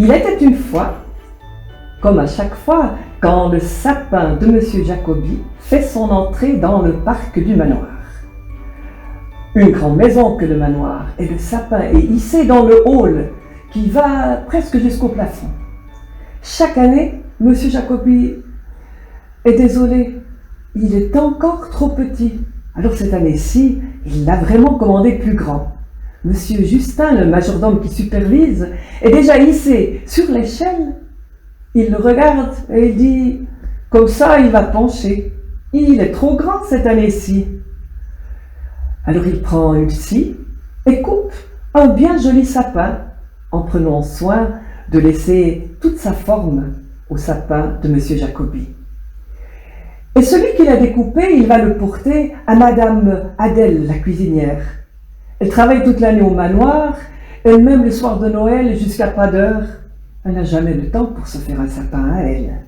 Il était une fois, comme à chaque fois, quand le sapin de Monsieur Jacobi fait son entrée dans le parc du manoir. Une grande maison que le manoir, et le sapin est hissé dans le hall qui va presque jusqu'au plafond. Chaque année, Monsieur Jacobi est désolé, il est encore trop petit. Alors cette année-ci, il l'a vraiment commandé plus grand. Monsieur Justin, le majordome qui supervise, est déjà hissé sur l'échelle. Il le regarde et il dit « Comme ça, il va pencher. Il est trop grand cette année-ci. » Alors il prend une scie et coupe un bien joli sapin en prenant soin de laisser toute sa forme au sapin de Monsieur Jacobi. Et celui qu'il a découpé, il va le porter à Madame Adèle, la cuisinière. Elle travaille toute l'année au manoir, elle-même le soir de Noël jusqu'à pas d'heure. Elle n'a jamais le temps pour se faire un sapin à elle.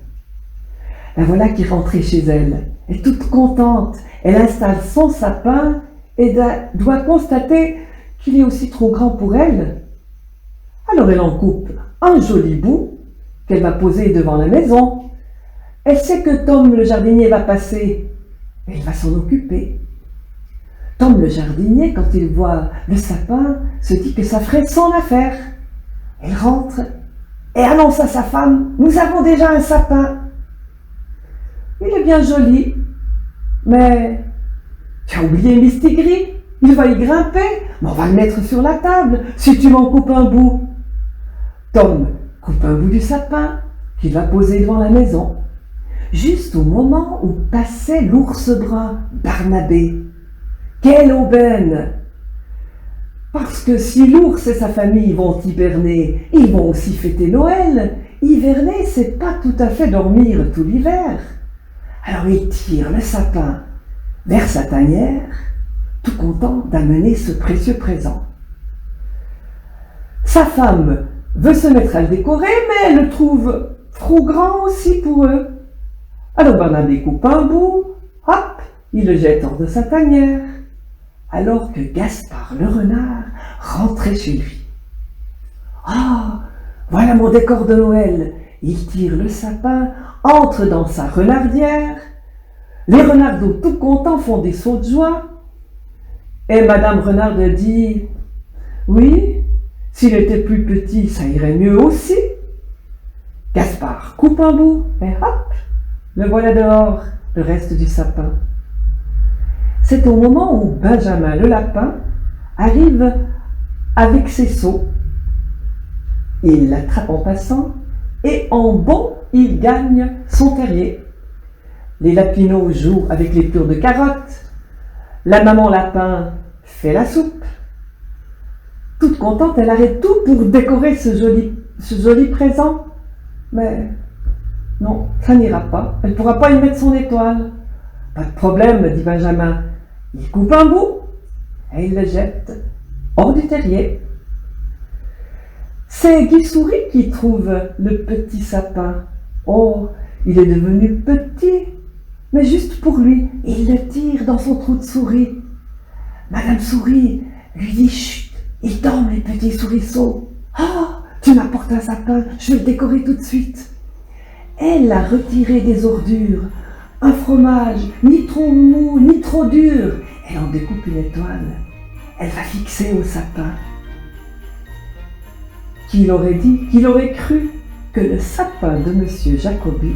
La voilà qui est rentrée chez elle, elle est toute contente. Elle installe son sapin et doit constater qu'il est aussi trop grand pour elle. Alors elle en coupe un joli bout qu'elle va poser devant la maison. Elle sait que Tom le jardinier va passer, elle va s'en occuper. Tom le jardinier, quand il voit le sapin, se dit que ça ferait son affaire. Il rentre et annonce à sa femme « Nous avons déjà un sapin. Il est bien joli, mais tu as oublié Mistigris, il va y grimper, mais on va le mettre sur la table si tu m'en coupes un bout. » Tom coupe un bout du sapin qu'il va poser devant la maison, juste au moment où passait l'ours brun, Barnabé. Quelle aubaine! Parce que si l'ours et sa famille vont hiberner, ils vont aussi fêter Noël. Hiverner, c'est pas tout à fait dormir tout l'hiver. Alors il tire le sapin vers sa tanière, tout content d'amener ce précieux présent. Sa femme veut se mettre à le décorer, mais elle le trouve trop grand aussi pour eux. Alors Barnabé coupe un bout, hop, il le jette hors de sa tanière, alors que Gaspard le renard rentrait chez lui. « Ah, voilà mon décor de Noël !» Il tire le sapin, entre dans sa renardière. Les renardeaux tout contents font des sauts de joie. Et Madame Renarde dit « Oui, s'il était plus petit, ça irait mieux aussi. » Gaspard coupe un bout et hop, le voilà dehors, le reste du sapin. C'est au moment où Benjamin le lapin arrive avec ses seaux. Il l'attrape en passant et en bond, il gagne son terrier. Les lapinots jouent avec les plures de carottes. La maman lapin fait la soupe. Toute contente, elle arrête tout pour décorer ce joli présent. Mais non, ça n'ira pas. Elle ne pourra pas y mettre son étoile. Pas de problème, dit Benjamin. Il coupe un bout et il le jette hors du terrier. C'est Guy Souris qui trouve le petit sapin. Oh, il est devenu petit, mais juste pour lui. Il le tire dans son trou de souris. Madame Souris lui dit « Chut, ils dorment les petits souriceaux. Oh, tu m'apportes un sapin, je vais le décorer tout de suite. » Elle a retiré des ordures, un fromage, ni trop mou, ni trop dur. Elle en découpe une étoile. Elle va fixer au sapin. Qui l'aurait dit, qui l'aurait cru que le sapin de Monsieur Jacobi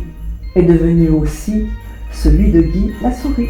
est devenu aussi celui de Guy la souris.